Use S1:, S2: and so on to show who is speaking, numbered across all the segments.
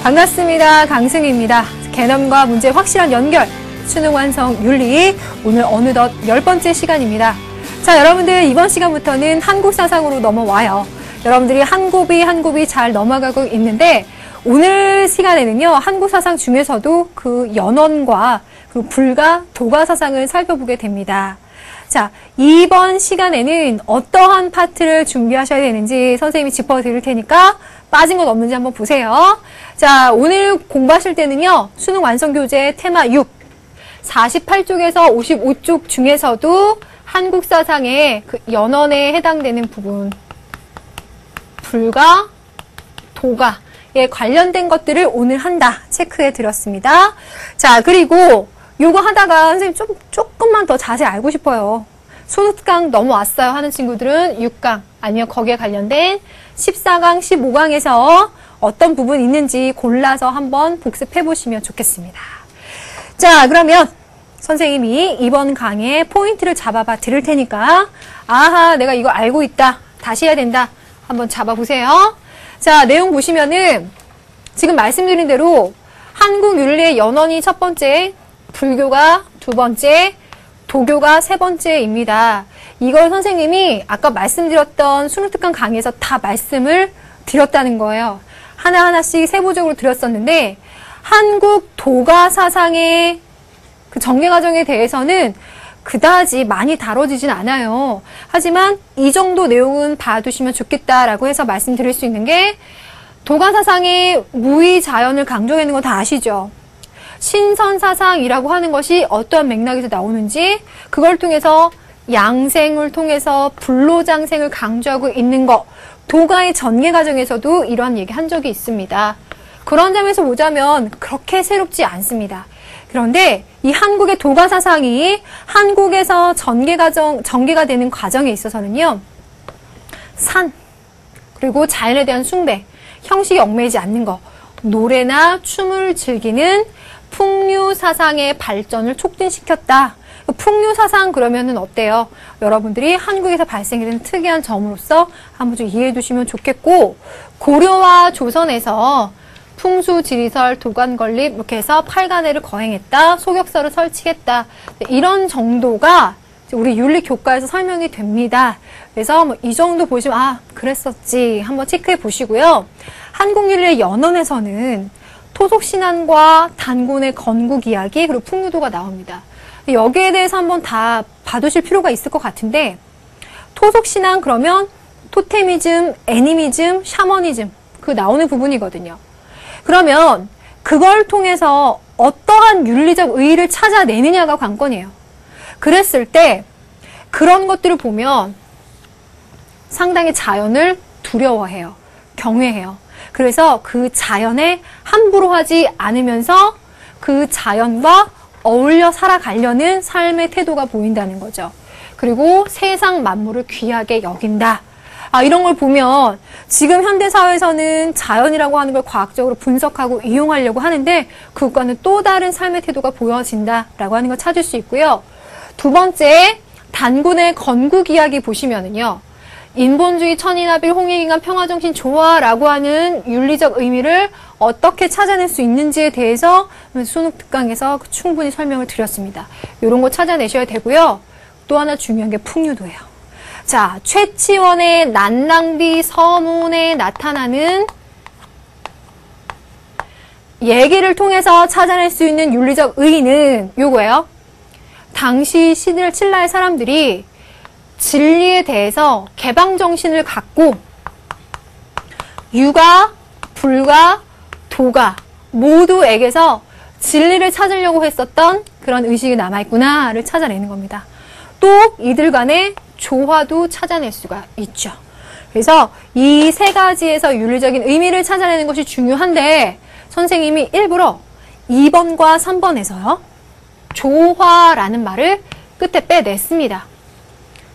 S1: 반갑습니다. 강승희입니다. 개념과 문제의 확실한 연결, 수능 완성 윤리, 오늘 어느덧 10번째 시간입니다. 자, 여러분들 이번 시간부터는 한국 사상으로 넘어와요. 여러분들이 한 곱이 잘 넘어가고 있는데 오늘 시간에는요, 한국 사상 중에서도 그 연원과 그리고 불가, 도가 사상을 살펴보게 됩니다. 자, 이번 시간에는 어떠한 파트를 준비하셔야 되는지 선생님이 짚어드릴 테니까 빠진 것 없는지 한번 보세요. 자, 오늘 공부하실 때는요, 수능 완성교재 테마 6, 48쪽에서 55쪽 중에서도 한국 사상의 그 연원에 해당되는 부분, 불가, 도가에 관련된 것들을 오늘 한다 체크해 드렸습니다. 자, 그리고 요거 하다가 선생님 조금만 더 자세히 알고 싶어요. 소득강 넘어왔어요 하는 친구들은 6강 아니면 거기에 관련된 14강, 15강에서 어떤 부분이 있는지 골라서 한번 복습해 보시면 좋겠습니다. 자, 그러면 선생님이 이번 강의 포인트를 잡아봐 드릴 테니까 아하, 내가 이거 알고 있다, 다시 해야 된다, 한번 잡아보세요. 자, 내용 보시면은 지금 말씀드린 대로 한국 윤리의 연원이 첫 번째, 불교가 두 번째, 도교가 세 번째입니다. 이걸 선생님이 아까 말씀드렸던 수능특강 강의에서 다 말씀을 드렸다는 거예요. 하나하나씩 세부적으로 드렸었는데 한국 도가 사상의 그 전개 과정에 대해서는 그다지 많이 다뤄지진 않아요. 하지만 이 정도 내용은 봐두시면 좋겠다라고 해서 말씀드릴 수 있는 게, 도가 사상의 무의자연을 강조하는 거 다 아시죠? 신선사상이라고 하는 것이 어떠한 맥락에서 나오는지, 그걸 통해서 양생을 통해서 불로장생을 강조하고 있는 거, 도가의 전개 과정에서도 이러한 얘기 한 적이 있습니다. 그런 점에서 보자면 그렇게 새롭지 않습니다. 그런데 이 한국의 도가 사상이 한국에서 전개가 되는 과정에 있어서는요, 산, 그리고 자연에 대한 숭배, 형식이 얽매이지 않는 거, 노래나 춤을 즐기는 풍류 사상의 발전을 촉진시켰다. 풍류 사상 그러면은 어때요? 여러분들이 한국에서 발생된 특이한 점으로서 한번 좀 이해해 두시면 좋겠고, 고려와 조선에서 풍수, 지리설, 도관 건립 이렇게 해서 팔간회를 거행했다, 소격서를 설치했다, 이런 정도가 우리 윤리 교과에서 설명이 됩니다. 그래서 뭐 이 정도 보시면 아, 그랬었지 한번 체크해 보시고요. 한국 윤리의 연원에서는 토속신앙과 단군의 건국 이야기, 그리고 풍류도가 나옵니다. 여기에 대해서 한번 다 봐두실 필요가 있을 것 같은데, 토속신앙 그러면 토테미즘, 애니미즘, 샤머니즘 그 나오는 부분이거든요. 그러면 그걸 통해서 어떠한 윤리적 의의를 찾아내느냐가 관건이에요. 그랬을 때 그런 것들을 보면 상당히 자연을 두려워해요. 경외해요. 그래서 그 자연에 함부로 하지 않으면서 그 자연과 어울려 살아가려는 삶의 태도가 보인다는 거죠. 그리고 세상 만물을 귀하게 여긴다. 아, 이런 걸 보면 지금 현대사회에서는 자연이라고 하는 걸 과학적으로 분석하고 이용하려고 하는데 그것과는 또 다른 삶의 태도가 보여진다라고 하는 걸 찾을 수 있고요. 두 번째, 단군의 건국 이야기 보시면은요, 인본주의, 천인합일, 홍익인간, 평화정신, 조화라고 하는 윤리적 의미를 어떻게 찾아낼 수 있는지에 대해서 수능특강에서 충분히 설명을 드렸습니다. 이런 거 찾아내셔야 되고요. 또 하나 중요한 게 풍류도예요. 자, 최치원의 난랑비 서문에 나타나는 얘기를 통해서 찾아낼 수 있는 윤리적 의의는 요거예요. 당시 신라의 사람들이 진리에 대해서 개방정신을 갖고 유가, 불가, 도가 모두에게서 진리를 찾으려고 했었던 그런 의식이 남아있구나를 찾아내는 겁니다. 또 이들 간의 조화도 찾아낼 수가 있죠. 그래서 이 세 가지에서 윤리적인 의미를 찾아내는 것이 중요한데 선생님이 일부러 2번과 3번에서요, 조화라는 말을 끝에 빼냈습니다.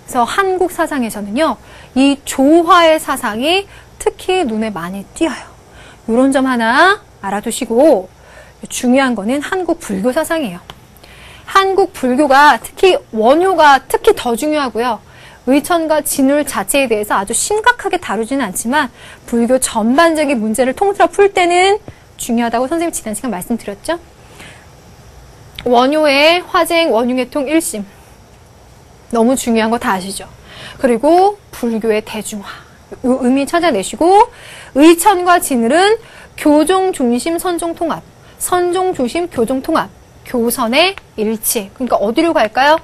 S1: 그래서 한국 사상에서는요, 이 조화의 사상이 특히 눈에 많이 띄어요. 이런 점 하나 알아두시고, 중요한 거는 한국 불교 사상이에요. 한국 불교가 특히 원효가 특히 더 중요하고요. 의천과 진울 자체에 대해서 아주 심각하게 다루지는 않지만 불교 전반적인 문제를 통틀어 풀 때는 중요하다고 선생님 지난 시간 말씀드렸죠? 원효의 화쟁, 원흉해통 1심. 너무 중요한 거 다 아시죠? 그리고 불교의 대중화. 의미 찾아내시고, 의천과 진을은 교종 중심 선종 통합, 선종 중심 교종 통합, 교선의 일치. 그러니까 어디로 갈까요?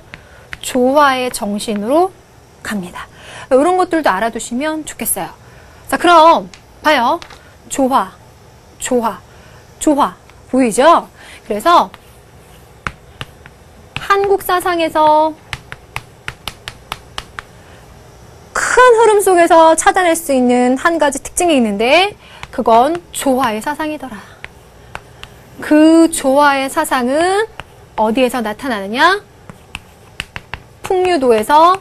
S1: 조화의 정신으로 갑니다. 이런 것들도 알아두시면 좋겠어요. 자, 그럼 봐요. 조화, 조화, 조화. 보이죠? 그래서 한국 사상에서 큰 흐름 속에서 찾아낼 수 있는 한 가지 특징이 있는데 그건 조화의 사상이더라. 그 조화의 사상은 어디에서 나타나느냐? 풍류도에서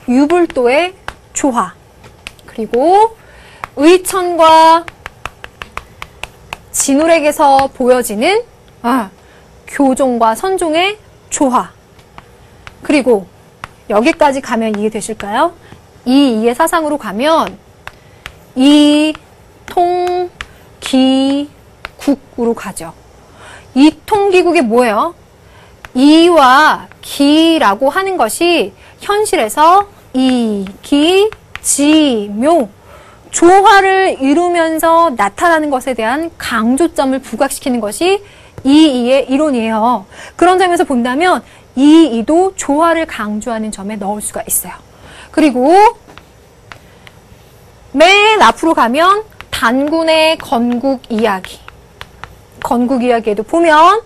S1: 유불도의 조화, 그리고 의천과 진울에게서 보여지는 교종과 선종의 조화, 그리고 여기까지 가면 이해되실까요? 이의 사상으로 가면 이, 통, 기, 국으로 가죠. 이, 통, 기, 국이 뭐예요? 이와 기라고 하는 것이 현실에서 이, 기, 지, 묘, 조화를 이루면서 나타나는 것에 대한 강조점을 부각시키는 것이 이의 이론이에요. 그런 점에서 본다면 이도 조화를 강조하는 점에 넣을 수가 있어요. 그리고 맨 앞으로 가면 단군의 건국 이야기. 건국 이야기에도 보면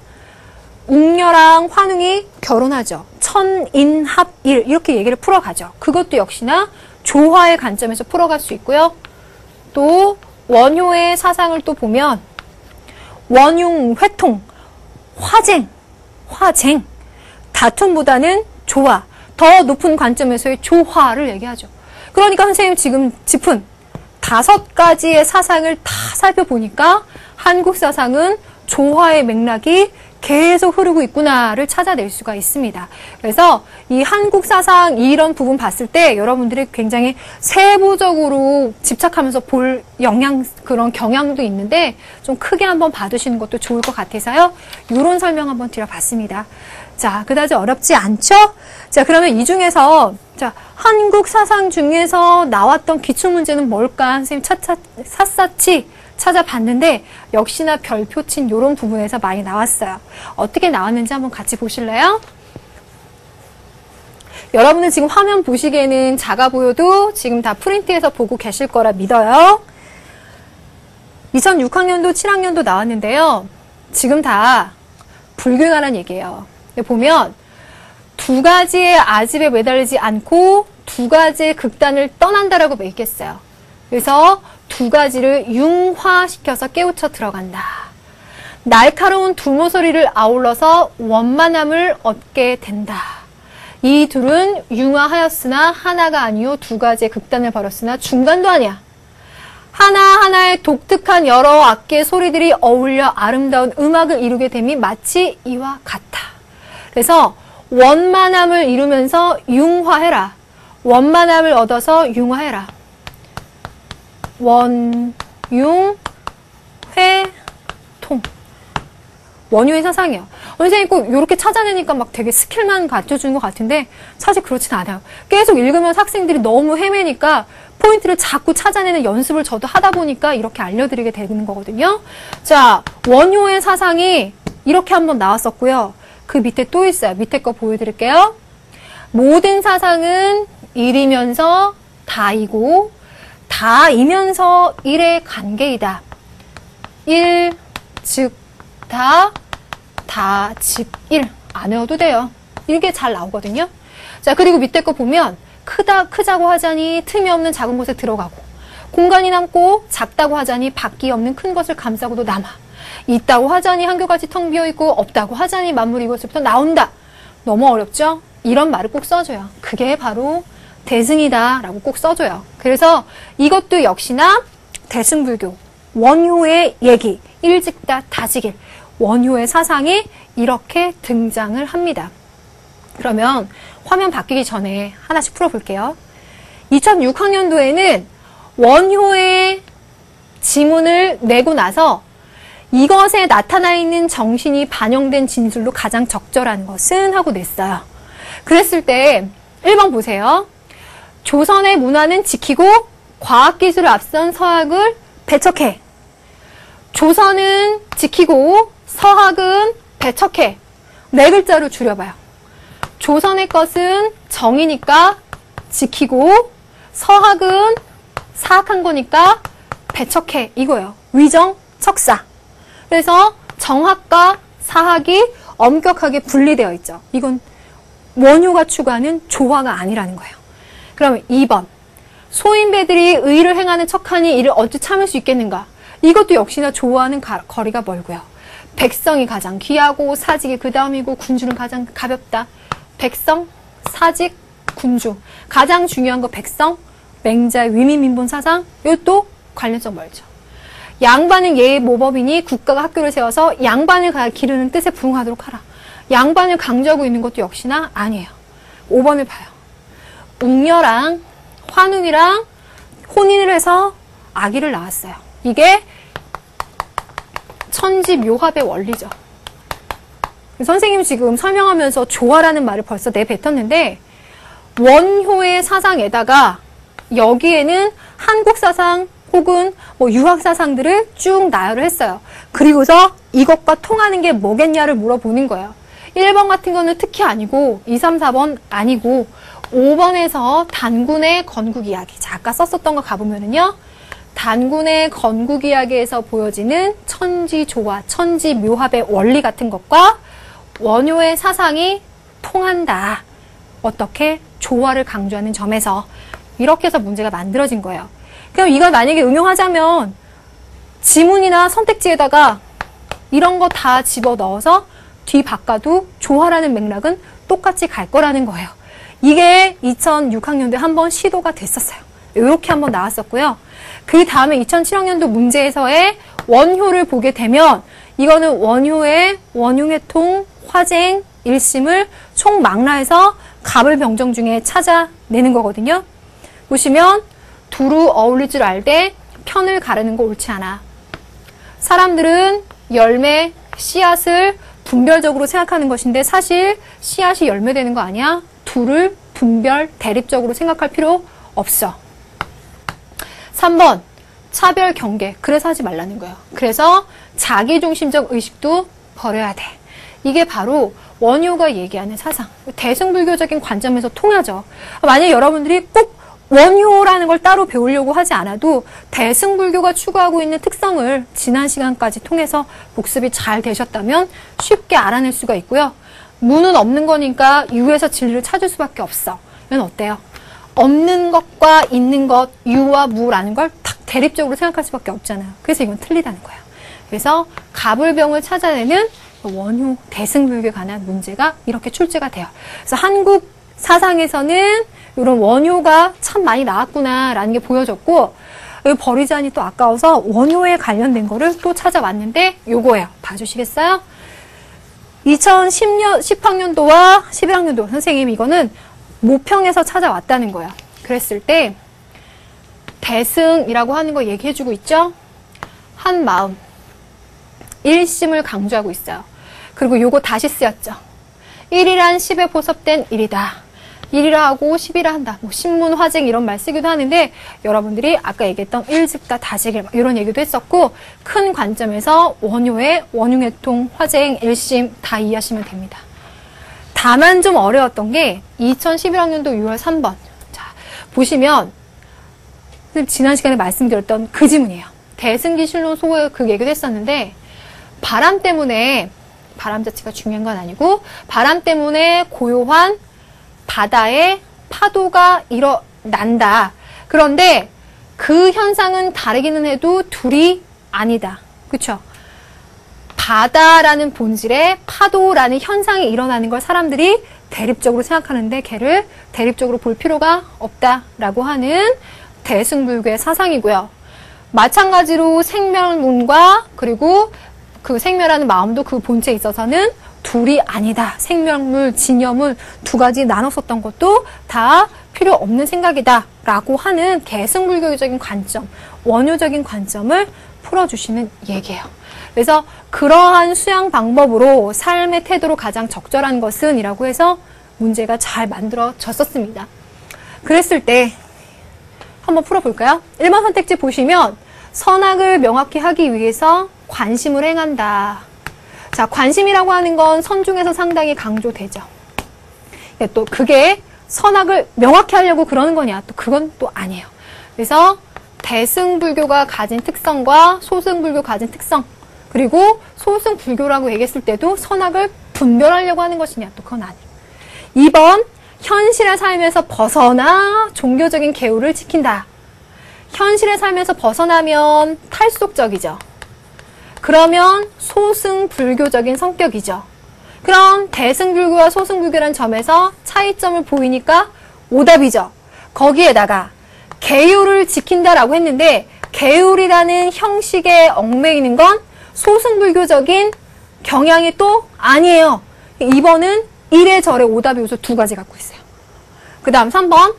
S1: 웅녀랑 환웅이 결혼하죠. 천인합일 이렇게 얘기를 풀어가죠. 그것도 역시나 조화의 관점에서 풀어갈 수 있고요. 또 원효의 사상을 또 보면 원흉, 회통, 화쟁, 다툼보다는 조화, 더 높은 관점에서의 조화를 얘기하죠. 그러니까 선생님 지금 짚은 5가지의 사상을 다 살펴보니까 한국 사상은 조화의 맥락이 계속 흐르고 있구나를 찾아낼 수가 있습니다. 그래서 이 한국 사상 이런 부분 봤을 때 여러분들이 굉장히 세부적으로 집착하면서 볼 그런 경향도 있는데 좀 크게 한번 봐두시는 것도 좋을 것 같아서요. 이런 설명 한번 드려봤습니다. 자, 그다지 어렵지 않죠? 자, 그러면 이 중에서 자, 한국 사상 중에서 나왔던 기출문제는 뭘까? 선생님 샅샅이 찾아봤는데 역시나 별표 친 이런 부분에서 많이 나왔어요. 어떻게 나왔는지 한번 같이 보실래요? 여러분은 지금 화면 보시기에는 작아 보여도 지금 다 프린트해서 보고 계실 거라 믿어요. 2006학년도, 7학년도 나왔는데요. 지금 다 불균하는 얘기예요. 보면 2가지의 아집에 매달리지 않고 2가지의 극단을 떠난다라고 얘기했어요. 그래서 2가지를 융화시켜서 깨우쳐 들어간다. 날카로운 두모서리를 아울러서 원만함을 얻게 된다. 이 둘은 융화하였으나 하나가 아니요 2가지의 극단을 벌였으나 중간도 아니야. 하나하나의 독특한 여러 악기의 소리들이 어울려 아름다운 음악을 이루게 됨이 마치 이와 같아. 그래서 원만함을 이루면서 융화해라. 원만함을 얻어서 융화해라. 원, 융, 회, 통. 원효의 사상이에요. 선생님 꼭 이렇게 찾아내니까 막 되게 스킬만 갖춰주는 것 같은데 사실 그렇진 않아요. 계속 읽으면서 학생들이 너무 헤매니까 포인트를 자꾸 찾아내는 연습을 저도 하다 보니까 이렇게 알려드리게 되는 거거든요. 자, 원효의 사상이 이렇게 한번 나왔었고요. 그 밑에 또 있어요. 밑에 거 보여드릴게요. 모든 사상은 일이면서 다이고 다이면서 일의 관계이다. 일, 즉, 다, 즉, 일. 안 외워도 돼요. 이게 잘 나오거든요. 자, 그리고 밑에 거 보면 크자고 하자니 틈이 없는 작은 곳에 들어가고 공간이 남고 작다고 하자니 밖이 없는 큰 것을 감싸고도 남아. 있다고 하자니 한결같이 텅 비어있고 없다고 하자니 만물이 이곳에부터 나온다. 너무 어렵죠? 이런 말을 꼭 써줘요. 그게 바로 대승이다 라고 꼭 써줘요. 그래서 이것도 역시나 대승불교, 원효의 얘기, 일직다 다지길, 원효의 사상이 이렇게 등장을 합니다. 그러면 화면 바뀌기 전에 하나씩 풀어볼게요. 2006학년도에는 원효의 지문을 내고 나서 이것에 나타나 있는 정신이 반영된 진술로 가장 적절한 것은 하고 냈어요. 그랬을 때 1번 보세요. 조선의 문화는 지키고 과학기술을 앞선 서학을 배척해. 조선은 지키고 서학은 배척해. 네 글자로 줄여봐요. 조선의 것은 정이니까 지키고 서학은 사학한 거니까 배척해. 이거예요. 위정, 척사. 그래서 정학과 사학이 엄격하게 분리되어 있죠. 이건 원효가 추구하는 조화가 아니라는 거예요. 그러면 2번. 소인배들이 의를 행하는 척하니 이를 어찌 참을 수 있겠는가? 이것도 역시나 조화하는 거리가 멀고요. 백성이 가장 귀하고 사직이 그 다음이고 군주는 가장 가볍다. 백성, 사직, 군주. 가장 중요한 거 백성, 맹자의 위민민본 사상. 이것도 관련성 멀죠. 양반은 예의 모법이니 국가가 학교를 세워서 양반을 기르는 뜻에 부응하도록 하라. 양반을 강조하고 있는 것도 역시나 아니에요. 5번을 봐요. 웅녀랑 환웅이랑 혼인을 해서 아기를 낳았어요. 이게 천지묘합의 원리죠. 선생님이 지금 설명하면서 조화라는 말을 벌써 내뱉었는데 원효의 사상에다가 여기에는 한국 사상 혹은 뭐 유학 사상들을 쭉 나열을 했어요. 그리고서 이것과 통하는 게 뭐겠냐를 물어보는 거예요. 1번 같은 거는 특히 아니고 2, 3, 4번 아니고 5번에서 단군의 건국 이야기. 자, 아까 썼었던 거 가보면은요. 단군의 건국 이야기에서 보여지는 천지조화, 천지묘합의 원리 같은 것과 원효의 사상이 통한다. 어떻게? 조화를 강조하는 점에서 이렇게 해서 문제가 만들어진 거예요. 그럼 이걸 만약에 응용하자면 지문이나 선택지에다가 이런 거 다 집어넣어서 뒤 바꿔도 조화라는 맥락은 똑같이 갈 거라는 거예요. 이게 2006학년도에 한번 시도가 됐었어요. 이렇게 한번 나왔었고요. 그 다음에 2007학년도 문제에서의 원효를 보게 되면 이거는 원효의 원흉해통, 화쟁, 일심을 총망라해서 갑을병정 중에 찾아내는 거거든요. 보시면 두루 어울릴 줄 알되 편을 가르는 거 옳지 않아. 사람들은 열매, 씨앗을 분별적으로 생각하는 것인데 사실 씨앗이 열매 되는 거 아니야? 둘을 분별, 대립적으로 생각할 필요 없어. 3번, 차별 경계. 그래서 하지 말라는 거예요. 그래서 자기중심적 의식도 버려야 돼. 이게 바로 원효가 얘기하는 사상. 대승불교적인 관점에서 통하죠. 만약 여러분들이 꼭 원효라는 걸 따로 배우려고 하지 않아도 대승불교가 추구하고 있는 특성을 지난 시간까지 통해서 복습이 잘 되셨다면 쉽게 알아낼 수가 있고요. 무는 없는 거니까 유에서 진리를 찾을 수밖에 없어. 이건 어때요? 없는 것과 있는 것, 유와 무라는 걸 딱 대립적으로 생각할 수밖에 없잖아요. 그래서 이건 틀리다는 거예요. 그래서 갑을병을 찾아내는 원효 대승불교에 관한 문제가 이렇게 출제가 돼요. 그래서 한국 사상에서는 이런 원효가 참 많이 나왔구나라는 게 보여졌고 버리자니 또 아까워서 원효에 관련된 거를 또 찾아왔는데 요거예요. 봐주시겠어요? 10학년도와 11학년도 선생님 이거는 모평에서 찾아왔다는 거예요. 그랬을 때 대승이라고 하는 거 얘기해주고 있죠? 한 마음, 일심을 강조하고 있어요. 그리고 요거 다시 쓰였죠. 1이란 10에 포섭된 1이다. 1이라 하고 10이라 한다. 뭐 신문, 화쟁 이런 말 쓰기도 하는데 여러분들이 아까 얘기했던 일즉다 다시길 이런 얘기도 했었고 큰 관점에서 원효의 원흉해통, 화쟁, 일심 다 이해하시면 됩니다. 다만 좀 어려웠던 게 2011학년도 6월 3번. 자, 보시면 지난 시간에 말씀드렸던 그 지문이에요. 대승기실론 소호의 그 얘기도 했었는데 바람 때문에 바람 자체가 중요한 건 아니고 바람 때문에 고요한 바다에 파도가 일어난다. 그런데 그 현상은 다르기는 해도 둘이 아니다. 그렇죠? 바다라는 본질에 파도라는 현상이 일어나는 걸 사람들이 대립적으로 생각하는데 걔를 대립적으로 볼 필요가 없다라고 하는 대승불교의 사상이고요. 마찬가지로 생멸문과 그리고 그 생멸하는 마음도 그 본체에 있어서는 둘이 아니다. 생멸물, 진여물 두 가지 나눴었던 것도 다 필요 없는 생각이다 라고 하는 대승불교적인 관점, 원효적인 관점을 풀어주시는 얘기예요. 그래서 그러한 수양 방법으로 삶의 태도로 가장 적절한 것은 이라고 해서 문제가 잘 만들어졌었습니다. 그랬을 때 한번 풀어볼까요? 1번 선택지 보시면 선악을 명확히 하기 위해서 관심을 행한다. 자, 관심이라고 하는 건 선 중에서 상당히 강조되죠. 또 그게 선악을 명확히 하려고 그러는 거냐? 또 그건 또 아니에요. 그래서 대승불교가 가진 특성과 소승불교 가진 특성, 그리고 소승불교라고 얘기했을 때도 선악을 분별하려고 하는 것이냐? 또 그건 아니에요. 2번, 현실의 삶에서 벗어나 종교적인 계율을 지킨다. 현실의 삶에서 벗어나면 탈속적이죠. 그러면 소승불교적인 성격이죠. 그럼 대승불교와 소승불교라는 점에서 차이점을 보이니까 오답이죠. 거기에다가 계율을 지킨다라고 했는데 계율이라는 형식에 얽매이는 건 소승불교적인 경향이 또 아니에요. 2번은 이래저래 오답 요소 2가지 갖고 있어요. 그 다음 3번,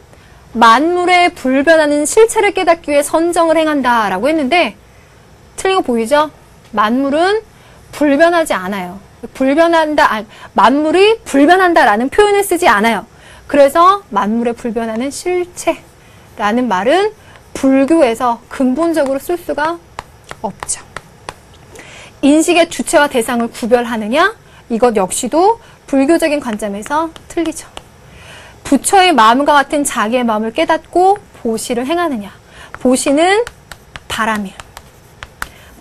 S1: 만물에 불변하는 실체를 깨닫기 위해 선정을 행한다 라고 했는데 틀린 거 보이죠? 만물은 불변하지 않아요. 만물이 불변한다 라는 표현을 쓰지 않아요. 그래서 만물에 불변하는 실체라는 말은 불교에서 근본적으로 쓸 수가 없죠. 인식의 주체와 대상을 구별하느냐? 이것 역시도 불교적인 관점에서 틀리죠. 부처의 마음과 같은 자기의 마음을 깨닫고 보시를 행하느냐? 보시는 바람일.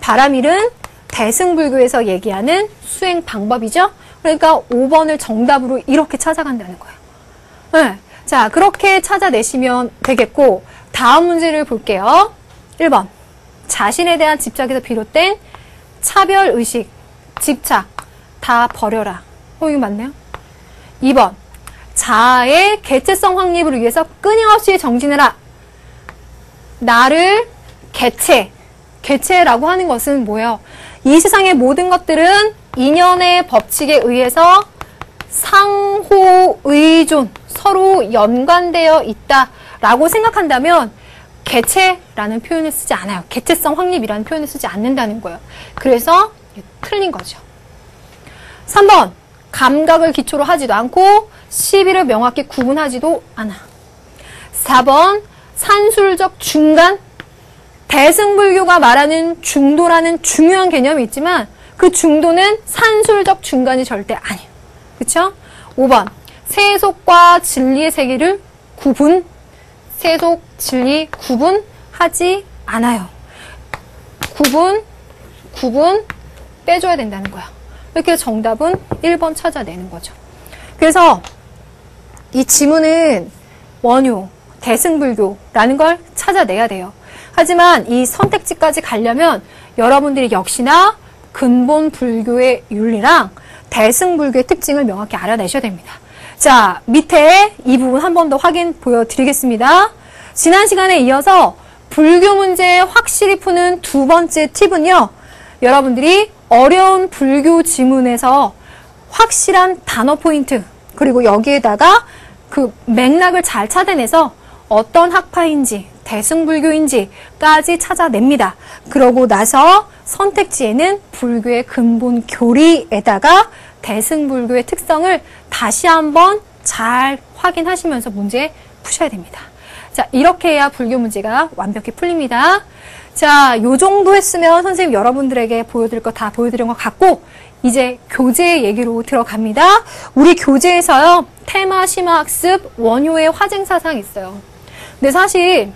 S1: 바람일은 대승불교에서 얘기하는 수행 방법이죠. 그러니까 5번을 정답으로 이렇게 찾아간다는 거예요. 네. 자, 그렇게 찾아내시면 되겠고 다음 문제를 볼게요. 1번. 자신에 대한 집착에서 비롯된 차별의식, 집착 다 버려라. 이거 맞네요. 2번. 자아의 개체성 확립을 위해서 끊임없이 정진해라. 나를 개체라고 하는 것은 뭐예요? 이 세상의 모든 것들은 인연의 법칙에 의해서 상호의존, 서로 연관되어 있다라고 생각한다면 개체라는 표현을 쓰지 않아요. 개체성 확립이라는 표현을 쓰지 않는다는 거예요. 그래서 틀린 거죠. 3번. 감각을 기초로 하지도 않고 시비를 명확히 구분하지도 않아. 4번. 산술적 중간. 대승불교가 말하는 중도라는 중요한 개념이 있지만 그 중도는 산술적 중간이 절대 아니에요. 그쵸? 5번. 세속과 진리의 세계를 세속, 진리, 구분하지 않아요. 구분 빼줘야 된다는 거야. 이렇게 해서 정답은 1번 찾아내는 거죠. 그래서 이 지문은 원효, 대승불교라는 걸 찾아내야 돼요. 하지만 이 선택지까지 가려면 여러분들이 역시나 근본 불교의 윤리랑 대승불교의 특징을 명확히 알아내셔야 됩니다. 자, 밑에 이 부분 한 번 더 확인 보여드리겠습니다. 지난 시간에 이어서 불교 문제 확실히 푸는 두 번째 팁은요. 여러분들이 어려운 불교 지문에서 확실한 단어 포인트 그리고 여기에다가 그 맥락을 잘 찾아내서 어떤 학파인지 대승불교인지까지 찾아냅니다. 그러고 나서 선택지에는 불교의 근본 교리에다가 대승불교의 특성을 다시 한번 잘 확인하시면서 문제 푸셔야 됩니다. 자, 이렇게 해야 불교 문제가 완벽히 풀립니다. 자, 요 정도 했으면 선생님 여러분들에게 보여드릴 거 다 보여드린 것 같고 이제 교재 얘기로 들어갑니다. 우리 교재에서요. 테마 심화학습 원효의 화쟁사상 있어요. 근데 사실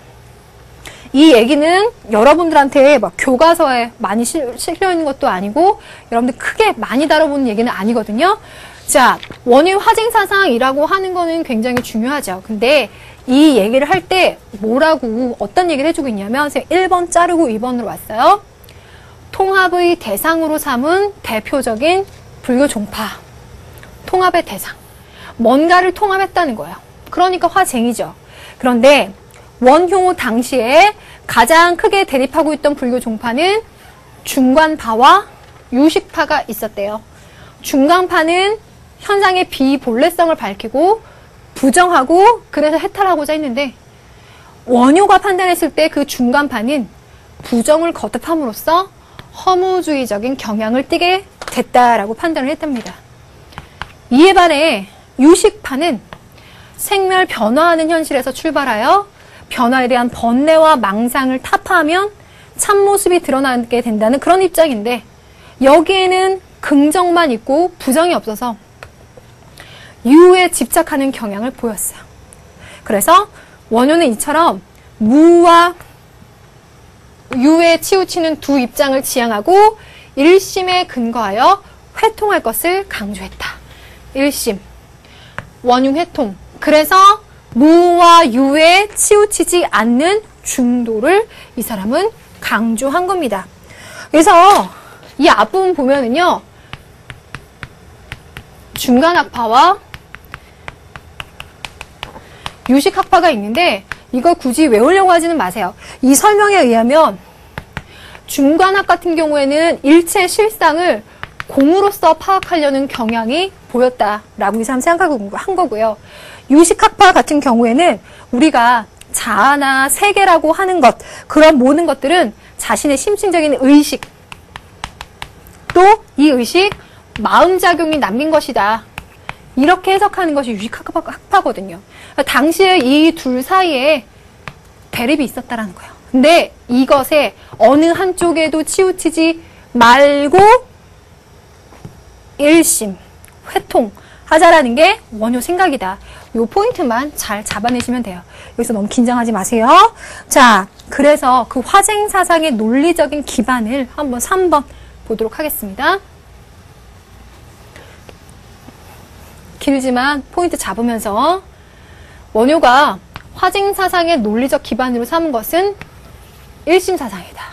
S1: 이 얘기는 여러분들한테 막 교과서에 많이 실려 있는 것도 아니고 여러분들 크게 많이 다뤄보는 얘기는 아니거든요. 자, 원효 화쟁사상이라고 하는 거는 굉장히 중요하죠. 근데 이 얘기를 할 때 뭐라고 어떤 얘기를 해주고 있냐면 1번 자르고 2번으로 왔어요. 통합의 대상으로 삼은 대표적인 불교 종파. 통합의 대상. 뭔가를 통합했다는 거예요. 그러니까 화쟁이죠. 그런데 원효 당시에 가장 크게 대립하고 있던 불교 종파는 중관파와 유식파가 있었대요. 중간파는 현상의 비본래성을 밝히고 부정하고 그래서 해탈하고자 했는데 원효가 판단했을 때 그 중간파는 부정을 거듭함으로써 허무주의적인 경향을 띠게 됐다라고 판단을 했답니다. 이에 반해 유식파는 생멸 변화하는 현실에서 출발하여 변화에 대한 번뇌와 망상을 타파하면 참모습이 드러나게 된다는 그런 입장인데, 여기에는 긍정만 있고 부정이 없어서 유에 집착하는 경향을 보였어요. 그래서 원효는 이처럼 무와 유에 치우치는 두 입장을 지향하고 일심에 근거하여 회통할 것을 강조했다. 일심, 원흉 회통. 그래서 무와 유에 치우치지 않는 중도를 이 사람은 강조한 겁니다. 그래서 이 앞부분 보면은요, 중간학파와 유식학파가 있는데 이걸 굳이 외우려고 하지는 마세요. 이 설명에 의하면 중간학 같은 경우에는 일체 실상을 공으로서 파악하려는 경향이 보였다라고 이 사람 생각하고 한 거고요. 유식학파 같은 경우에는 우리가 자아나 세계라고 하는 것, 그런 모든 것들은 자신의 심층적인 의식, 또 이 의식, 마음작용이 남긴 것이다. 이렇게 해석하는 것이 유식학파거든요. 당시에 이 둘 사이에 대립이 있었다라는 거예요. 근데 이것에 어느 한쪽에도 치우치지 말고 일심, 회통 하자라는 게 원효 생각이다. 요 포인트만 잘 잡아내시면 돼요. 여기서 너무 긴장하지 마세요. 자, 그래서 그 화쟁 사상의 논리적인 기반을 한번 3번 보도록 하겠습니다. 길지만 포인트 잡으면서, 원효가 화쟁 사상의 논리적 기반으로 삼은 것은 일심 사상이다.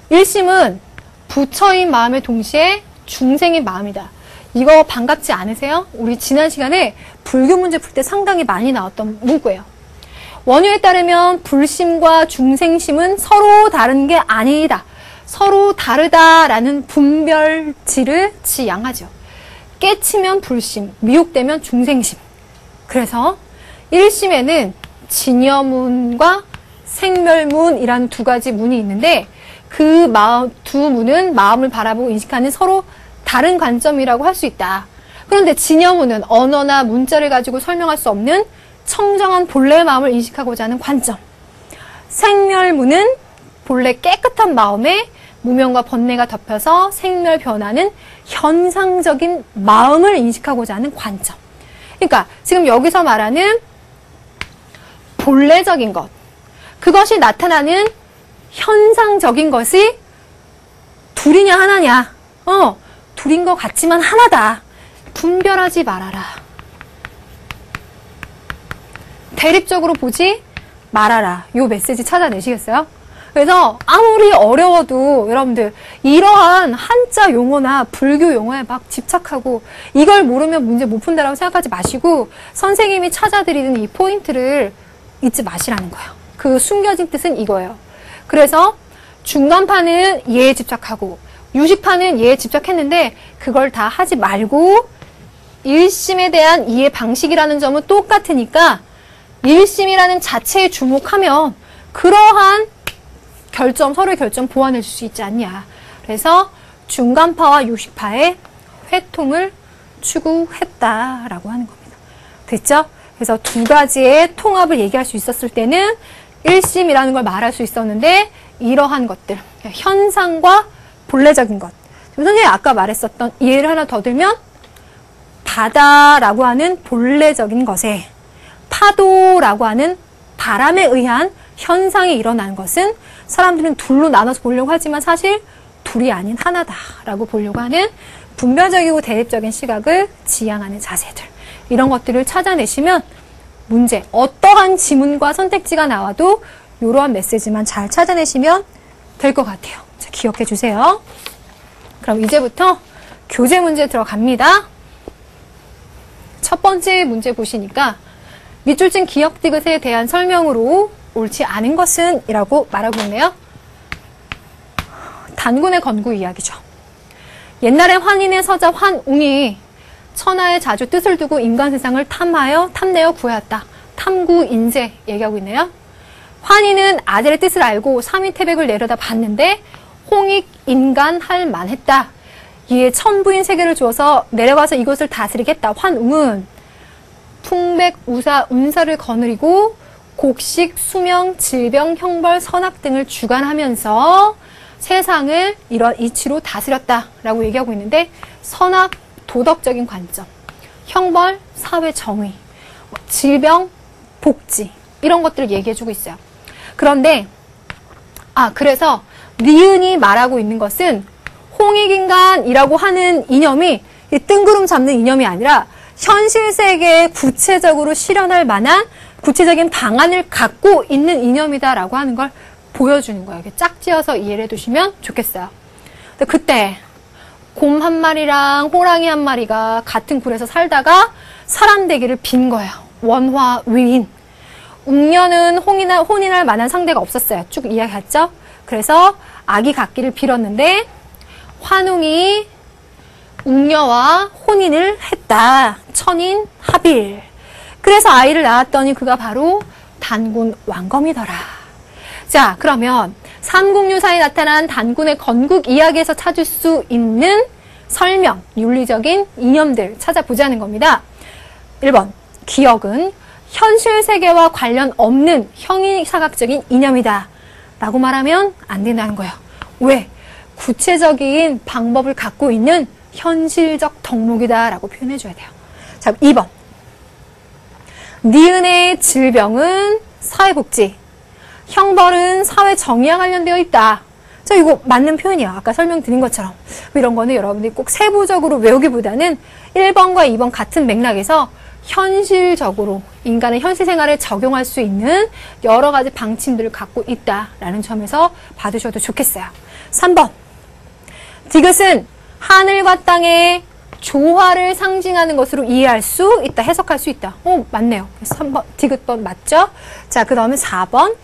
S1: 일심은 부처인 마음의 동시에 중생인 마음이다. 이거 반갑지 않으세요? 우리 지난 시간에 불교 문제 풀 때 상당히 많이 나왔던 문구예요. 원효에 따르면 불심과 중생심은 서로 다른 게 아니다. 서로 다르다라는 분별지를 지향하죠. 깨치면 불심, 미혹되면 중생심. 그래서 일심에는 진여문과 생멸문이라는 두 가지 문이 있는데, 그 두 문은 마음을 바라보고 인식하는 서로 다른 관점이라고 할 수 있다. 그런데 진여문은 언어나 문자를 가지고 설명할 수 없는 청정한 본래의 마음을 인식하고자 하는 관점. 생멸문은 본래 깨끗한 마음에 무명과 번뇌가 덮여서 생멸 변화는 현상적인 마음을 인식하고자 하는 관점. 그러니까 지금 여기서 말하는 본래적인 것, 그것이 나타나는 현상적인 것이 둘이냐 하나냐? 둘인 것 같지만 하나다. 분별하지 말아라. 대립적으로 보지 말아라. 요 메시지 찾아내시겠어요? 그래서 아무리 어려워도 여러분들 이러한 한자 용어나 불교 용어에 막 집착하고 이걸 모르면 문제 못 푼다라고 생각하지 마시고, 선생님이 찾아드리는 이 포인트를 잊지 마시라는 거예요. 그 숨겨진 뜻은 이거예요. 그래서 중간파는 예에 집착하고 유식파는 예에 집착했는데 그걸 다 하지 말고 일심에 대한 이해 방식이라는 점은 똑같으니까 일심이라는 자체에 주목하면 그러한 결점, 서로의 결점 보완해 줄 수 있지 않냐. 그래서 중간파와 유식파의 회통을 추구했다라고 하는 겁니다. 됐죠? 그래서 두 가지의 통합을 얘기할 수 있었을 때는 일심이라는 걸 말할 수 있었는데, 이러한 것들, 현상과 본래적인 것. 선생님이 아까 말했었던 예를 하나 더 들면, 바다라고 하는 본래적인 것에 파도라고 하는 바람에 의한 현상이 일어나는 것은 사람들은 둘로 나눠서 보려고 하지만 사실 둘이 아닌 하나다라고 보려고 하는 분별적이고 대립적인 시각을 지향하는 자세들, 이런 것들을 찾아내시면 문제, 어떠한 지문과 선택지가 나와도 이러한 메시지만 잘 찾아내시면 될 것 같아요. 자, 기억해 주세요. 그럼 이제부터 교재 문제 들어갑니다. 첫 번째 문제 보시니까 밑줄진 기억 디귿에 대한 설명으로 옳지 않은 것은 이라고 말하고 있네요. 단군의 건구 이야기죠. 옛날에 환인의 서자 환웅이 천하의 자주 뜻을 두고 인간 세상을 탐내어 구해왔다. 탐구 인재 얘기하고 있네요. 환희는 아들의 뜻을 알고 삼위태백을 내려다 봤는데 홍익 인간할 만했다. 이에 천부인 세계를 주어서 내려가서 이곳을 다스리겠다. 환웅은 풍백, 우사, 운사를 거느리고 곡식, 수명, 질병, 형벌, 선악 등을 주관하면서 세상을 이런 이치로 다스렸다라고 얘기하고 있는데 선악, 도덕적인 관점, 형벌, 사회 정의, 질병, 복지 이런 것들을 얘기해주고 있어요. 그런데 그래서 니은이 말하고 있는 것은 홍익인간이라고 하는 이념이 뜬구름 잡는 이념이 아니라 현실 세계에 구체적으로 실현할 만한 구체적인 방안을 갖고 있는 이념이다라고 하는 걸 보여주는 거예요. 이렇게 짝지어서 이해를 해두시면 좋겠어요. 근데 그때 곰 한 마리랑 호랑이 한 마리가 같은 굴에서 살다가 사람 되기를 빈 거예요. 원화위인. 웅녀는 혼인할 만한 상대가 없었어요. 쭉 이야기했죠. 그래서 아기 갖기를 빌었는데 환웅이 웅녀와 혼인을 했다. 천인 합일. 그래서 아이를 낳았더니 그가 바로 단군 왕검이더라. 자, 그러면 삼국유사에 나타난 단군의 건국 이야기에서 찾을 수 있는 설명, 윤리적인 이념들 찾아보자는 겁니다. 1번, 기억은 현실 세계와 관련 없는 형이사각적인 이념이다 라고 말하면 안 된다는 거예요. 왜? 구체적인 방법을 갖고 있는 현실적 덕목이다 라고 표현해 줘야 돼요. 자, 2번, 니은의 질병은 사회복지, 형벌은 사회정의와 관련되어 있다. 자, 이거 맞는 표현이에요. 아까 설명드린 것처럼. 이런 거는 여러분들이 꼭 세부적으로 외우기보다는 1번과 2번 같은 맥락에서 현실적으로 인간의 현실 생활에 적용할 수 있는 여러 가지 방침들을 갖고 있다라는 점에서 봐두셔도 좋겠어요. 3번, 디귿은 하늘과 땅의 조화를 상징하는 것으로 이해할 수 있다, 해석할 수 있다. 맞네요. 3번, 디귿번 맞죠? 자, 그 다음에 4번.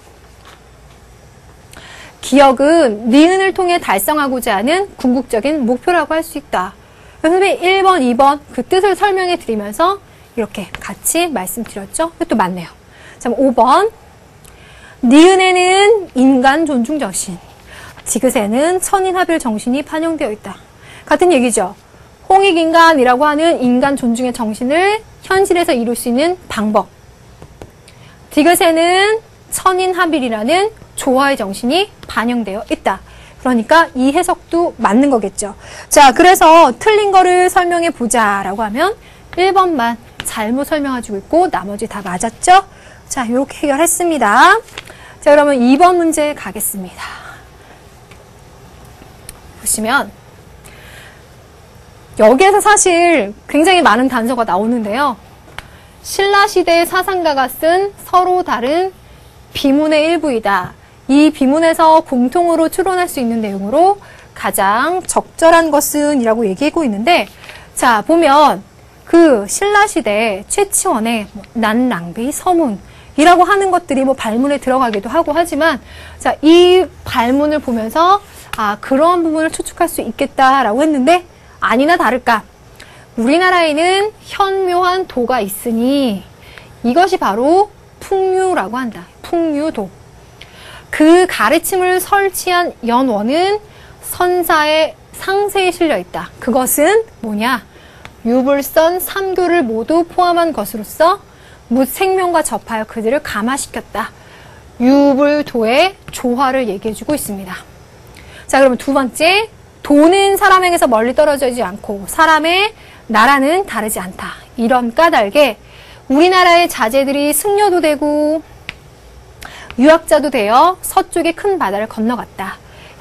S1: 기억은 니은을 통해 달성하고자 하는 궁극적인 목표라고 할 수 있다. 선생님이 1번, 2번 그 뜻을 설명해 드리면서 이렇게 같이 말씀드렸죠? 이것도 맞네요. 자, 5번. 니은에는 인간 존중 정신, 디귿에는 천인합일 정신이 반영되어 있다. 같은 얘기죠. 홍익인간이라고 하는 인간 존중의 정신을 현실에서 이룰 수 있는 방법. 디귿에는 천인합일이라는 조화의 정신이 반영되어 있다. 그러니까 이 해석도 맞는 거겠죠. 자, 그래서 틀린 거를 설명해 보자라고 하면 1번만 잘못 설명해주고 있고 나머지 다 맞았죠? 자, 이렇게 해결했습니다. 자, 그러면 2번 문제 가겠습니다. 보시면 여기에서 사실 굉장히 많은 단서가 나오는데요. 신라시대 사상가가 쓴 서로 다른 비문의 일부이다. 이 비문에서 공통으로 추론할 수 있는 내용으로 가장 적절한 것은 이라고 얘기하고 있는데, 자, 보면 그 신라시대 최치원의 난낭비 서문이라고 하는 것들이 발문에 들어가기도 하고 하지만, 자, 이 발문을 보면서 그러한 부분을 추측할 수 있겠다라고 했는데, 아니나 다를까 우리나라에는 현묘한 도가 있으니 이것이 바로 풍류라고 한다. 풍류도. 그 가르침을 설치한 연원은 선사의 상세에 실려 있다. 그것은 뭐냐? 유불선 3교를 모두 포함한 것으로서 묻생명과 접하여 그들을 감화시켰다. 유불도의 조화를 얘기해주고 있습니다. 자, 그러면 두 번째, 도는 사람에게서 멀리 떨어지지 않고 사람의 나라는 다르지 않다. 이런 까닭에 우리나라의 자제들이 승려도 되고 유학자도 되어 서쪽의 큰 바다를 건너갔다.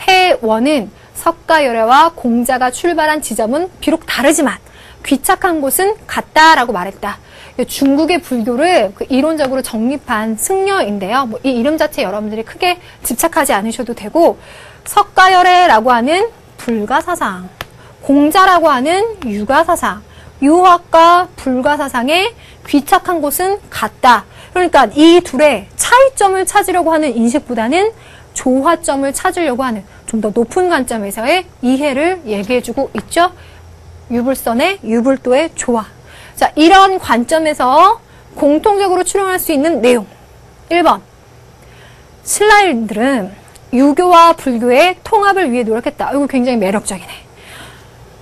S1: 해원은 석가열애와 공자가 출발한 지점은 비록 다르지만 귀착한 곳은 같다라고 말했다. 중국의 불교를 이론적으로 정립한 승려인데요. 이 이름 자체 여러분들이 크게 집착하지 않으셔도 되고, 석가열애라고 하는 불가사상, 공자라고 하는 유가사상, 유학과 불가사상에 귀착한 곳은 같다. 그러니까 이 둘의 차이점을 찾으려고 하는 인식보다는 조화점을 찾으려고 하는 좀 더 높은 관점에서의 이해를 얘기해주고 있죠. 유불선의 유불도의 조화. 자, 이런 관점에서 공통적으로 추론할 수 있는 내용. 1번. 신라인들은 유교와 불교의 통합을 위해 노력했다. 이거 굉장히 매력적이네.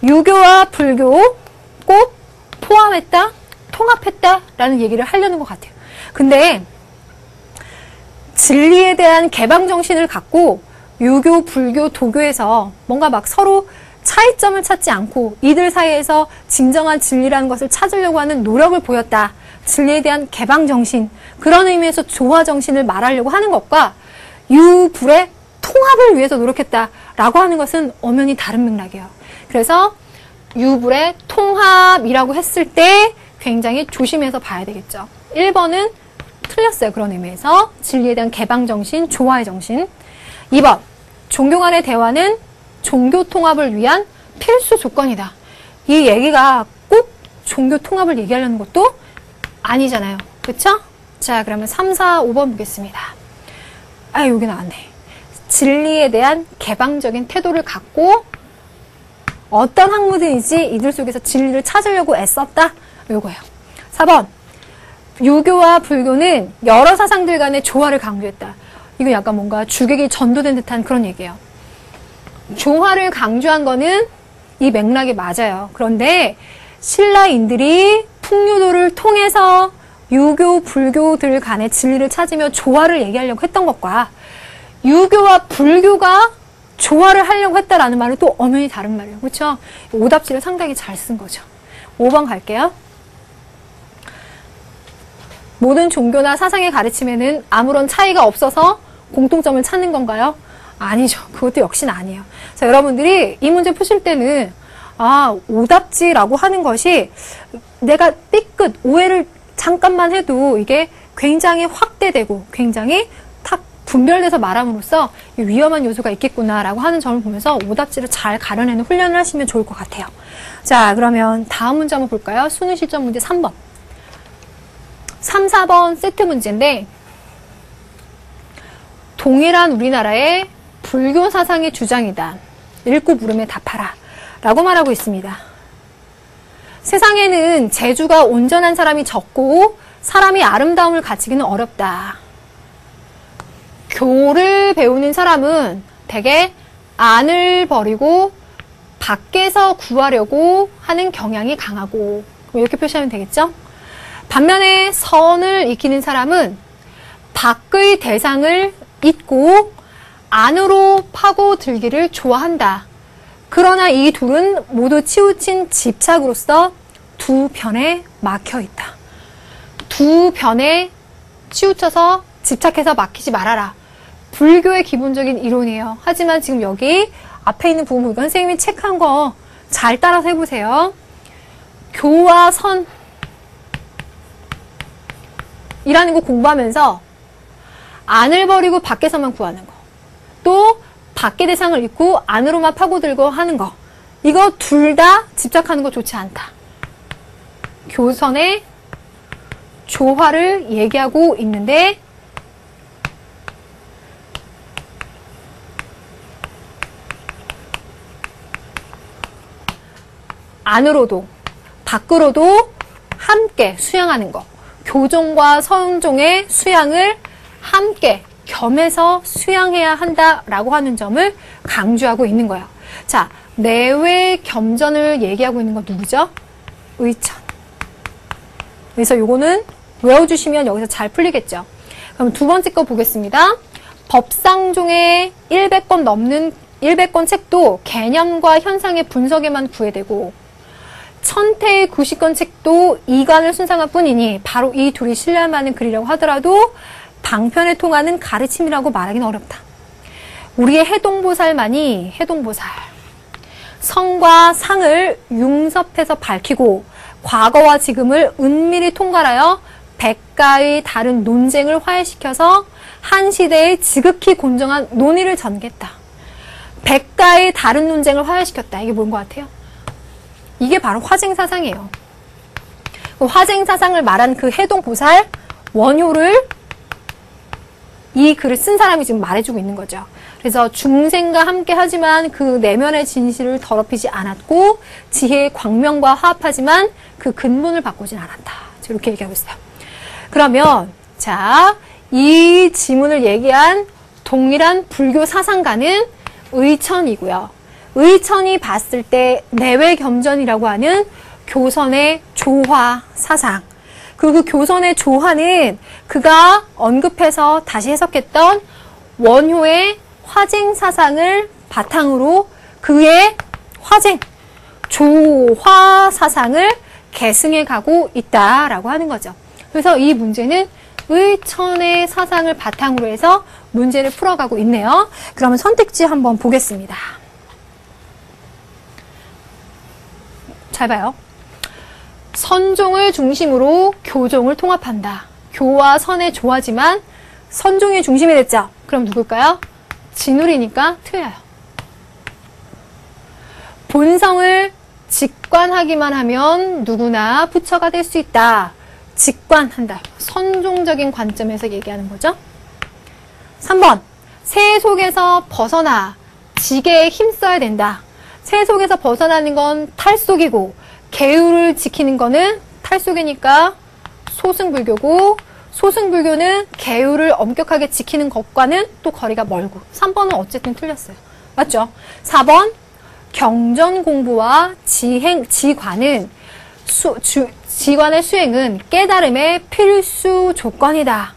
S1: 유교와 불교 꼭 포함했다, 통합했다라는 얘기를 하려는 것 같아요. 근데 진리에 대한 개방정신을 갖고 유교, 불교, 도교에서 뭔가 막 서로 차이점을 찾지 않고 이들 사이에서 진정한 진리라는 것을 찾으려고 하는 노력을 보였다. 진리에 대한 개방정신, 그런 의미에서 조화정신을 말하려고 하는 것과 유불의 통합을 위해서 노력했다라고 하는 것은 엄연히 다른 맥락이에요. 그래서 유불의 통합이라고 했을 때 굉장히 조심해서 봐야 되겠죠. 1번은 틀렸어요. 그런 의미에서 진리에 대한 개방정신, 조화의 정신. 2번, 종교 간의 대화는 종교 통합을 위한 필수 조건이다. 이 얘기가 꼭 종교 통합을 얘기하려는 것도 아니잖아요. 그쵸? 자, 그러면 3, 4, 5번 보겠습니다. 아, 여기 나왔네. 진리에 대한 개방적인 태도를 갖고 어떤 학문이든지 이들 속에서 진리를 찾으려고 애썼다. 요거예요. 4번, 유교와 불교는 여러 사상들 간의 조화를 강조했다. 이거 약간 뭔가 주객이 전도된 듯한 그런 얘기예요. 조화를 강조한 거는 이 맥락이 맞아요. 그런데 신라인들이 풍류도를 통해서 유교, 불교들 간의 진리를 찾으며 조화를 얘기하려고 했던 것과 유교와 불교가 조화를 하려고 했다라는 말은 또 엄연히 다른 말이에요. 그렇죠? 오답지를 상당히 잘 쓴 거죠. 5번 갈게요. 모든 종교나 사상의 가르침에는 아무런 차이가 없어서 공통점을 찾는 건가요? 아니죠. 그것도 역시는 아니에요. 자, 여러분들이 이 문제 푸실 때는 오답지라고 하는 것이 내가 삐끗 오해를 잠깐만 해도 이게 굉장히 확대되고 굉장히 탁 분별돼서 말함으로써 위험한 요소가 있겠구나라고 하는 점을 보면서 오답지를 잘 가려내는 훈련을 하시면 좋을 것 같아요. 자, 그러면 다음 문제 한번 볼까요? 수능 실전 문제 3번. 3, 4번 세트 문제인데 동일한 우리나라의 불교 사상의 주장이다. 읽고 물음에 답하라. 라고 말하고 있습니다. 세상에는 재주가 온전한 사람이 적고 사람이 아름다움을 갖추기는 어렵다. 교를 배우는 사람은 대개 안을 버리고 밖에서 구하려고 하는 경향이 강하고 이렇게 표시하면 되겠죠? 반면에 선을 익히는 사람은 밖의 대상을 잊고 안으로 파고들기를 좋아한다. 그러나 이 둘은 모두 치우친 집착으로서 두 편에 막혀 있다. 두 편에 치우쳐서 집착해서 막히지 말아라. 불교의 기본적인 이론이에요. 하지만 지금 여기 앞에 있는 부분 보니까 선생님이 체크한 거 잘 따라서 해보세요. 교와 선 이라는 거 공부하면서 안을 버리고 밖에서만 구하는 거, 또 밖의 대상을 잊고 안으로만 파고들고 하는 거, 이거 둘 다 집착하는 거 좋지 않다. 교선의 조화를 얘기하고 있는데 안으로도 밖으로도 함께 수양하는 거, 교종과 선종의 수양을 함께 겸해서 수양해야 한다라고 하는 점을 강조하고 있는 거예요. 자, 내외 겸전을 얘기하고 있는 거 누구죠? 의천. 그래서 요거는 외워주시면 여기서 잘 풀리겠죠. 그럼 두 번째 거 보겠습니다. 법상종의 100권 책도 개념과 현상의 분석에만 구애되고 천태의 90권 책도 이관을 순상할 뿐이니 바로 이 둘이 신뢰할 만한 글이라고 하더라도 방편에 통하는 가르침이라고 말하기는 어렵다. 우리의 해동보살만이 해동보살, 성과 상을 융섭해서 밝히고 과거와 지금을 은밀히 통괄하여 백가의 다른 논쟁을 화해시켜서 한 시대의 지극히 공정한 논의를 전개했다. 백가의 다른 논쟁을 화해시켰다. 이게 뭔 것 같아요? 이게 바로 화쟁사상이에요. 그 화쟁사상을 말한 그 해동보살 원효를 이 글을 쓴 사람이 지금 말해주고 있는 거죠. 그래서 중생과 함께 하지만 그 내면의 진실을 더럽히지 않았고 지혜의 광명과 화합하지만 그 근본을 바꾸진 않았다. 이렇게 얘기하고 있어요. 그러면 자, 이 지문을 얘기한 동일한 불교 사상가는 의천이고요. 의천이 봤을 때 내외겸전이라고 하는 교선의 조화 사상. 그리고 그 교선의 조화는 그가 언급해서 다시 해석했던 원효의 화쟁 사상을 바탕으로 그의 화쟁, 조화 사상을 계승해 가고 있다라고 하는 거죠. 그래서 이 문제는 의천의 사상을 바탕으로 해서 문제를 풀어가고 있네요. 그러면 선택지 한번 보겠습니다. 잘 봐요. 선종을 중심으로 교종을 통합한다. 교와 선의 조화지만 선종이 중심이 됐죠. 그럼 누굴까요? 진울이니까 틀려요. 본성을 직관하기만 하면 누구나 부처가 될 수 있다. 직관한다. 선종적인 관점에서 얘기하는 거죠. 3번. 새 속에서 벗어나 지게에 힘써야 된다. 새 속에서 벗어나는 건 탈속이고 계율을 지키는 거는 탈속이니까 소승불교고 소승불교는 계율을 엄격하게 지키는 것과는 또 거리가 멀고 3번은 어쨌든 틀렸어요. 맞죠? 4번. 경전 공부와 지관의 수행은 깨달음의 필수 조건이다.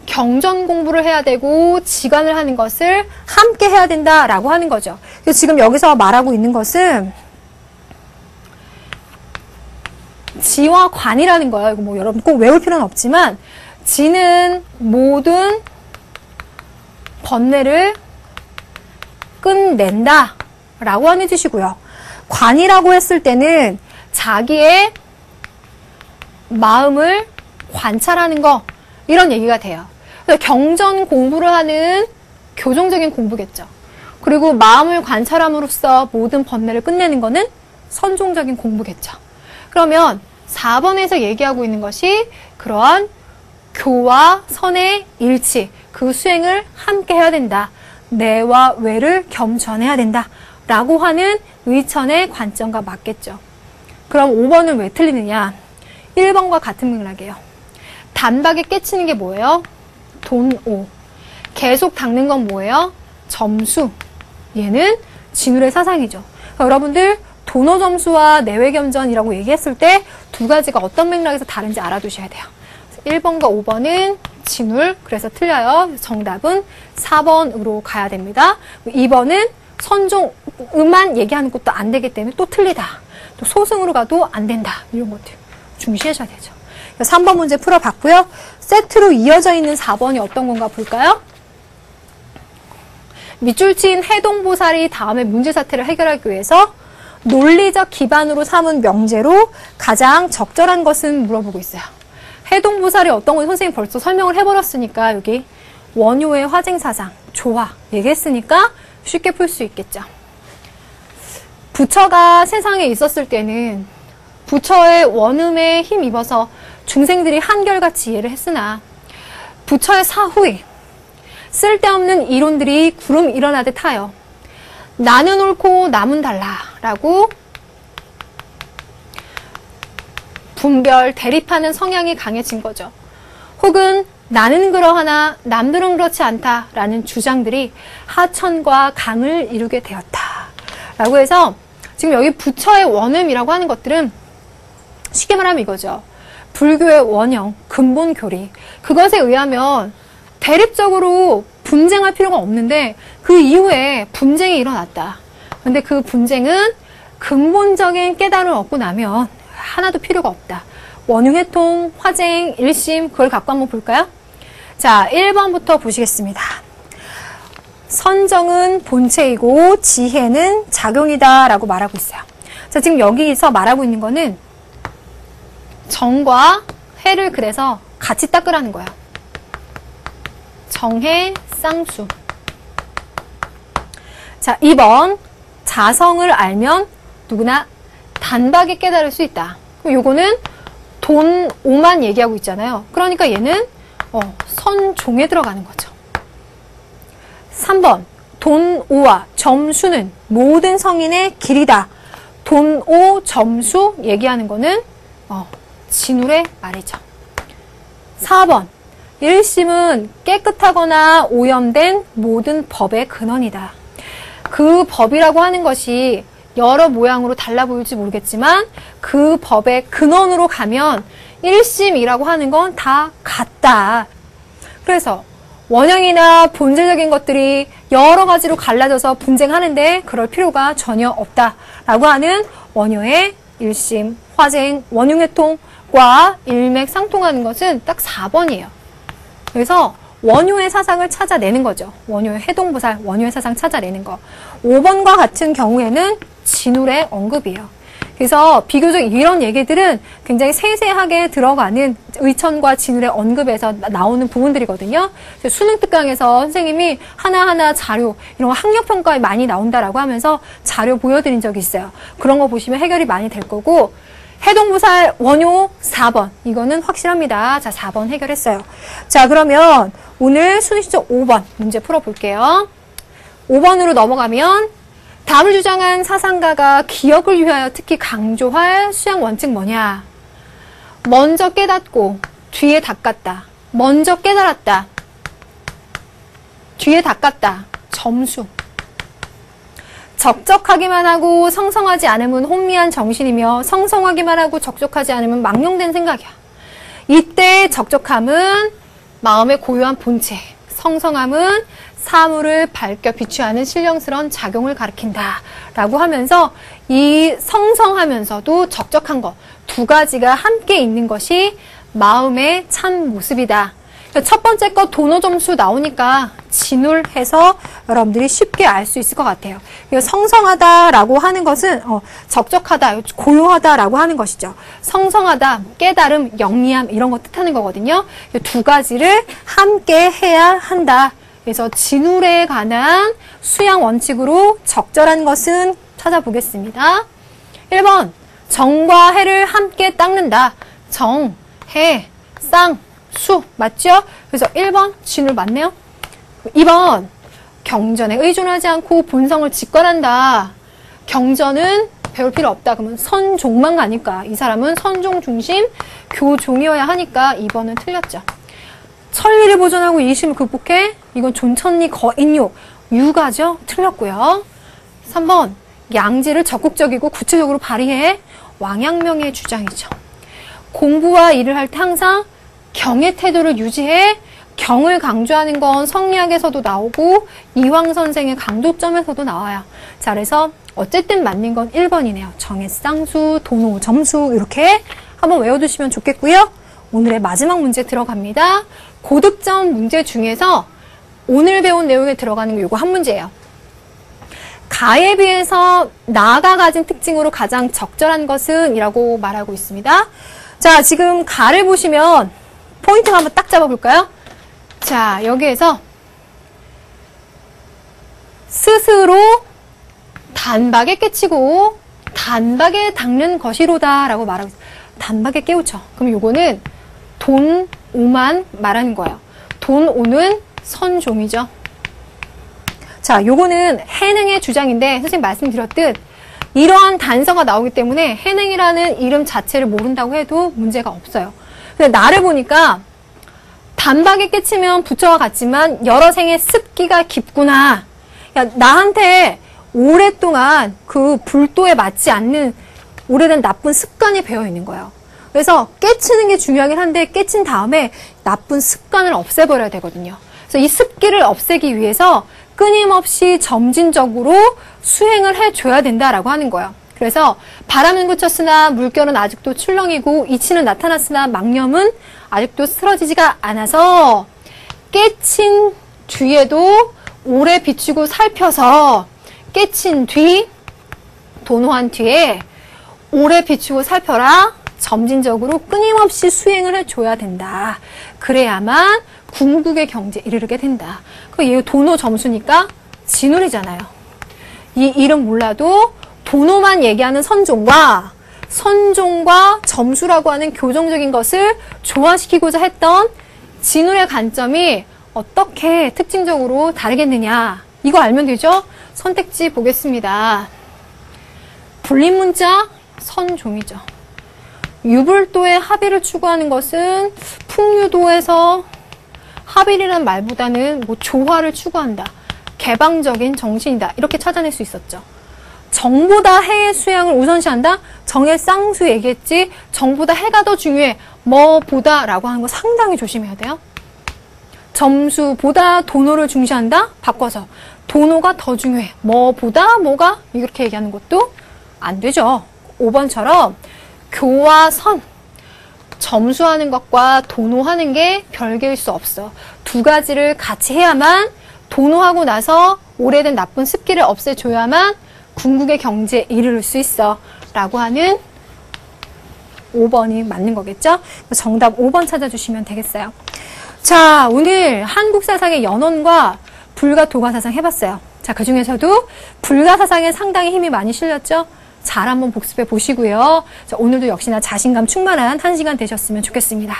S1: 경전 공부를 해야 되고 지관을 하는 것을 함께 해야 된다라고 하는 거죠. 그래서 지금 여기서 말하고 있는 것은 지와 관이라는 거예요. 이거 뭐 여러분 꼭 외울 필요는 없지만 지는 모든 번뇌를 끝낸다 라고 하는 뜻이고요. 관이라고 했을 때는 자기의 마음을 관찰하는 거 이런 얘기가 돼요. 그래서 경전 공부를 하는 교정적인 공부겠죠. 그리고 마음을 관찰함으로써 모든 번뇌를 끝내는 거는 선종적인 공부겠죠. 그러면 4번에서 얘기하고 있는 것이 그러한 교와 선의 일치, 그 수행을 함께 해야 된다. 내와 외를 겸전해야 된다. 라고 하는 의천의 관점과 맞겠죠. 그럼 5번은 왜 틀리느냐? 1번과 같은 맥락이에요. 단박에 깨치는 게 뭐예요? 돈오. 계속 닦는 건 뭐예요? 점수. 얘는 진울의 사상이죠. 그러니까 여러분들 돈오 점수와 내외겸전이라고 얘기했을 때 두 가지가 어떤 맥락에서 다른지 알아두셔야 돼요. 1번과 5번은 진울, 그래서 틀려요. 정답은 4번으로 가야 됩니다. 2번은 선종만 얘기하는 것도 안 되기 때문에 또 틀리다. 또 소승으로 가도 안 된다. 이런 것들 중시하셔야 되죠. 3번 문제 풀어봤고요. 세트로 이어져 있는 4번이 어떤 건가 볼까요? 밑줄 친 해동보살이 다음에 문제 사태를 해결하기 위해서 논리적 기반으로 삼은 명제로 가장 적절한 것은 물어보고 있어요. 해동보살이 어떤 건 선생님이 벌써 설명을 해버렸으니까 여기 원효의 화쟁사상, 조화 얘기했으니까 쉽게 풀 수 있겠죠. 부처가 세상에 있었을 때는 부처의 원음에 힘입어서 중생들이 한결같이 이해를 했으나 부처의 사후에 쓸데없는 이론들이 구름 일어나듯 하여 나는 옳고 남은 달라 라고 분별, 대립하는 성향이 강해진 거죠. 혹은 나는 그러하나 남들은 그렇지 않다 라는 주장들이 하천과 강을 이루게 되었다 라고 해서 지금 여기 부처의 원음이라고 하는 것들은 쉽게 말하면 이거죠. 불교의 원형, 근본 교리 그것에 의하면 대립적으로 분쟁할 필요가 없는데 그 이후에 분쟁이 일어났다. 근데 그 분쟁은 근본적인 깨달음을 얻고 나면 하나도 필요가 없다. 원흉해통, 화쟁, 일심 그걸 갖고 한번 볼까요? 자, 1번부터 보시겠습니다. 선정은 본체이고 지혜는 작용이다 라고 말하고 있어요. 자, 지금 여기서 말하고 있는 거는 정과 해를 그래서 같이 닦으라는 거야. 정해, 쌍수. 자, 2번 자성을 알면 누구나 단박에 깨달을 수 있다. 요거는 돈, 오만 얘기하고 있잖아요. 그러니까 얘는 선종에 들어가는 거죠. 3번 돈, 오와 점수는 모든 성인의 길이다. 돈, 오, 점수 얘기하는 거는 진울의 말이죠. 4번 1심은 깨끗하거나 오염된 모든 법의 근원이다. 그 법이라고 하는 것이 여러 모양으로 달라 보일지 모르겠지만 그 법의 근원으로 가면 1심이라고 하는 건 다 같다. 그래서 원형이나 본질적인 것들이 여러 가지로 갈라져서 분쟁하는데 그럴 필요가 전혀 없다라고 하는 원효의 1심, 화쟁, 원흉회통과 일맥상통하는 것은 딱 4번이에요. 그래서 원효의 사상을 찾아내는 거죠. 원효의 해동보살, 원효의 사상 찾아내는 거. 5번과 같은 경우에는 진울의 언급이에요. 그래서 비교적 이런 얘기들은 굉장히 세세하게 들어가는 의천과 진울의 언급에서 나오는 부분들이거든요. 수능 특강에서 선생님이 하나하나 자료, 이런 거 학력평가에 많이 나온다라고 하면서 자료 보여드린 적이 있어요. 그런 거 보시면 해결이 많이 될 거고, 해동보살 원효 4번. 이거는 확실합니다. 자, 4번 해결했어요. 자, 그러면 오늘 수능시험 5번 문제 풀어볼게요. 5번으로 넘어가면 다음을 주장한 사상가가 기억을 위하여 특히 강조할 수양 원칙 뭐냐? 먼저 깨닫고 뒤에 닦았다. 먼저 깨달았다. 뒤에 닦았다. 점수. 적적하기만 하고 성성하지 않으면 혼미한 정신이며 성성하기만 하고 적적하지 않으면 망령된 생각이야. 이때 적적함은 마음의 고유한 본체, 성성함은 사물을 밝혀 비추하는 신령스러운 작용을 가리킨다 라고 하면서 이 성성하면서도 적적한 것 두 가지가 함께 있는 것이 마음의 참 모습이다. 첫 번째 거 도노 점수 나오니까 진울해서 여러분들이 쉽게 알 수 있을 것 같아요. 성성하다라고 하는 것은 적적하다, 고요하다라고 하는 것이죠. 성성하다, 깨달음, 영리함 이런 거 뜻하는 거거든요. 이 두 가지를 함께 해야 한다. 그래서 진울에 관한 수양 원칙으로 적절한 것은 찾아보겠습니다. 1번 정과 해를 함께 닦는다. 정, 해, 쌍, 수 맞죠? 그래서 1번 진울 맞네요. 2번 경전에 의존하지 않고 본성을 직관한다. 경전은 배울 필요 없다. 그러면 선종만 가니까 이 사람은 선종 중심 교종이어야 하니까 2번은 틀렸죠. 천리를 보존하고 이심을 극복해. 이건 존천리 거인욕 유가죠. 틀렸고요. 3번 양지를 적극적이고 구체적으로 발휘해. 왕양명의 주장이죠. 공부와 일을 할 때 항상 경의 태도를 유지해. 경을 강조하는 건 성리학에서도 나오고 이황 선생의 강도점에서도 나와요. 자, 그래서 어쨌든 맞는 건 1번이네요. 정의 쌍수, 도노 점수 이렇게 한번 외워두시면 좋겠고요. 오늘의 마지막 문제 들어갑니다. 고득점 문제 중에서 오늘 배운 내용에 들어가는 게 이거 한 문제예요. 가에 비해서 나가 가진 특징으로 가장 적절한 것은 이라고 말하고 있습니다. 자, 지금 가를 보시면 포인트 한번 딱 잡아볼까요? 자, 여기에서 스스로 단박에 깨치고 단박에 닦는 것이로다 라고 말하고 있어요. 단박에 깨우쳐. 그럼 요거는 돈, 오만 말하는 거예요. 돈, 오는 선종이죠. 자, 요거는 해능의 주장인데 선생님 말씀드렸듯 이러한 단서가 나오기 때문에 해능이라는 이름 자체를 모른다고 해도 문제가 없어요. 근데 나를 보니까 단박에 깨치면 부처와 같지만 여러 생의 습기가 깊구나. 야, 나한테 오랫동안 그 불도에 맞지 않는 오래된 나쁜 습관이 배어 있는 거예요. 그래서 깨치는 게 중요하긴 한데 깨친 다음에 나쁜 습관을 없애버려야 되거든요. 그래서 이 습기를 없애기 위해서 끊임없이 점진적으로 수행을 해줘야 된다라고 하는 거예요. 그래서 바람은 그쳤으나 물결은 아직도 출렁이고 이치는 나타났으나 망념은 아직도 쓰러지지가 않아서 깨친 뒤에도 오래 비추고 살펴서 깨친 뒤, 도노한 뒤에 오래 비추고 살펴라. 점진적으로 끊임없이 수행을 해줘야 된다. 그래야만 궁극의 경지에 이르게 된다. 얘 도노 점수니까 진울이잖아요. 이 이름 몰라도 도노만 얘기하는 선종과 점수라고 하는 교정적인 것을 조화시키고자 했던 진울의 관점이 어떻게 특징적으로 다르겠느냐. 이거 알면 되죠? 선택지 보겠습니다. 불림문자 선종이죠. 유불도의 합의를 추구하는 것은 풍류도에서 합일이라는 말보다는 뭐 조화를 추구한다. 개방적인 정신이다. 이렇게 찾아낼 수 있었죠. 정보다 해의 수양을 우선시한다? 정의 쌍수 얘기했지. 정보다 해가 더 중요해. 뭐보다 라고 하는 거 상당히 조심해야 돼요. 점수보다 도노를 중시한다? 바꿔서 도노가 더 중요해. 뭐보다 뭐가? 이렇게 얘기하는 것도 안 되죠. 5번처럼 교와 선, 점수하는 것과 도노하는 게 별개일 수 없어. 두 가지를 같이 해야만 도노하고 나서 오래된 나쁜 습기를 없애줘야만 궁극의 경지에 이르를 수 있어 라고 하는 5번이 맞는 거겠죠? 정답 5번 찾아주시면 되겠어요. 자, 오늘 한국사상의 연원과 불가도가사상 해봤어요. 자, 그 중에서도 불가사상에 상당히 힘이 많이 실렸죠? 잘 한번 복습해 보시고요. 자, 오늘도 역시나 자신감 충만한 한 시간 되셨으면 좋겠습니다.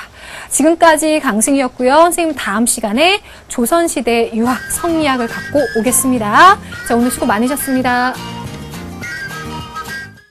S1: 지금까지 강승희였고요. 선생님 다음 시간에 조선시대 유학, 성리학을 갖고 오겠습니다. 자, 오늘 수고 많으셨습니다.